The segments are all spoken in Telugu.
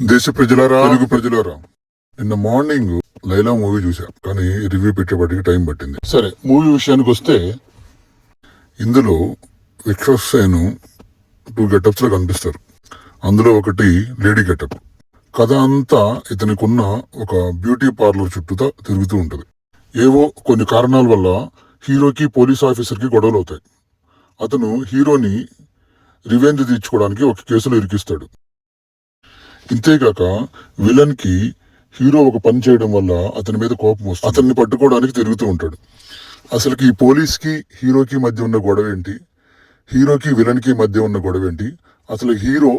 దేశ ప్రజలారా, తెలుగు ప్రజలారా, నిన్న మార్నింగ్ లైలా మూవీ చూసా, కానీ రివ్యూ పెట్టేపటికి టైం పట్టింది. సరే, మూవీ విషయానికి వస్తే ఇందులో విక్రసేను 2 గెటప్స్ లో కనిపిస్తారు. అందులో ఒకటి లేడీ గెటప్. కథ అంతా ఇతనికున్న ఒక బ్యూటీ పార్లర్ చుట్టూతా తిరుగుతూ ఉంటది. ఏవో కొన్ని కారణాల వల్ల హీరోకి పోలీస్ ఆఫీసర్ కి గొడవలు అవుతాయి. అతను హీరోని రివెంజ్ తీర్చుకోవడానికి ఒక కేసులో ఇరికిస్తాడు. ఇంతేగాక విలన్ కి హీరో ఒక పని చేయడం వల్ల అతని మీద కోపం వస్తుంది. అతన్ని పట్టుకోవడానికి తిరుగుతూ ఉంటాడు. అసలుకి ఈ పోలీస్ కి హీరోకి మధ్య ఉన్న గొడవ ఏంటి, హీరోకి విలన్ కి మధ్య ఉన్న గొడవ ఏంటి, అసలు హీరో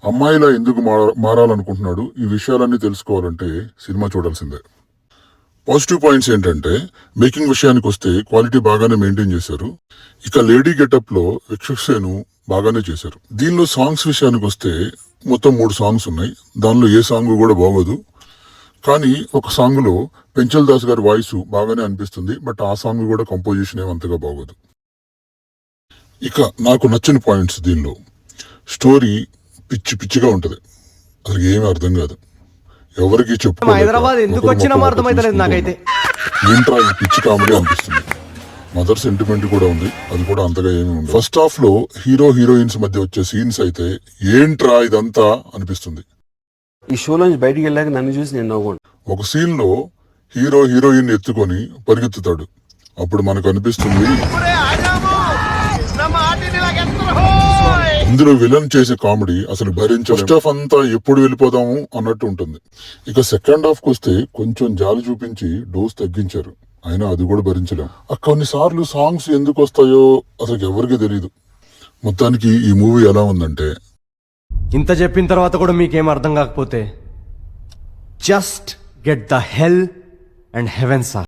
అమ్మాయిలా ఎందుకు మారాలనుకుంటున్నాడు, ఈ విషయాలన్నీ తెలుసుకోవాలంటే సినిమా చూడాల్సిందే. పాజిటివ్ పాయింట్స్ ఏంటంటే, మేకింగ్ విషయానికి వస్తే క్వాలిటీ బాగానే మెయింటైన్ చేశారు. ఇక లేడీ గెటప్ లో విక్రసేను బాగానే చేశారు. దీనిలో సాంగ్స్ విషయానికి వస్తే మొత్తం 3 సాంగ్స్ ఉన్నాయి. దానిలో ఏ సాంగ్ కూడా బాగోదు. కానీ ఒక సాంగ్ లో పెంచల్ దాస్ గారి వాయిస్ బాగానే అనిపిస్తుంది. బట్ ఆ సాంగ్ కూడా కంపోజిషన్ ఏమంతగా బాగోదు. ఇక నాకు నచ్చిన పాయింట్స్, దీనిలో స్టోరీ పిచ్చిగా ఉంటది. అసలు ఏమీ అర్థం కాదు. ఎవరికి ఏంట్రా ఈ పిచ్చి కామెడీ అనిపిస్తుంది. మదర్ సెంటిమెంట్ కూడా ఉంది, అది కూడా అంతగా ఏమీ ఉంది. ఫస్ట్ హాఫ్ లో హీరో హీరోయిన్స్ మధ్య వచ్చే సీన్స్ అయితే ఏంట్రా ఇదంతా అనిపిస్తుంది. ఈ షో నుంచి బయటికి వెళ్ళాక నన్ను చూసి నేను నవ్వుకోండి. ఒక సీన్ లో హీరో హీరోయిన్ ఎత్తుకొని పరిగెత్తుతాడు. అప్పుడు మనకు అనిపిస్తుంది ఇందులో విలన్ చేసే కామెడీ అసలు భరించలేం. ఫస్ట్ హాఫ్ అంతా ఎప్పుడు వెళ్ళిపోదాము అన్నట్టు ఉంటుంది. ఇక సెకండ్ హాఫ్ కి వస్తే కొంచెం జాలి చూపించి డోస్ తగ్గించారు. అయినా అది కూడా భరించలేం. కొన్నిసార్లు సాంగ్స్ ఎందుకు వస్తాయో అసలు ఎవరికి తెలియదు. మొత్తానికి ఈ మూవీ ఎలా ఉందంటే, ఇంత చెప్పిన తర్వాత కూడా మీకేం అర్థం కాకపోతే just get the hell and heaven sir.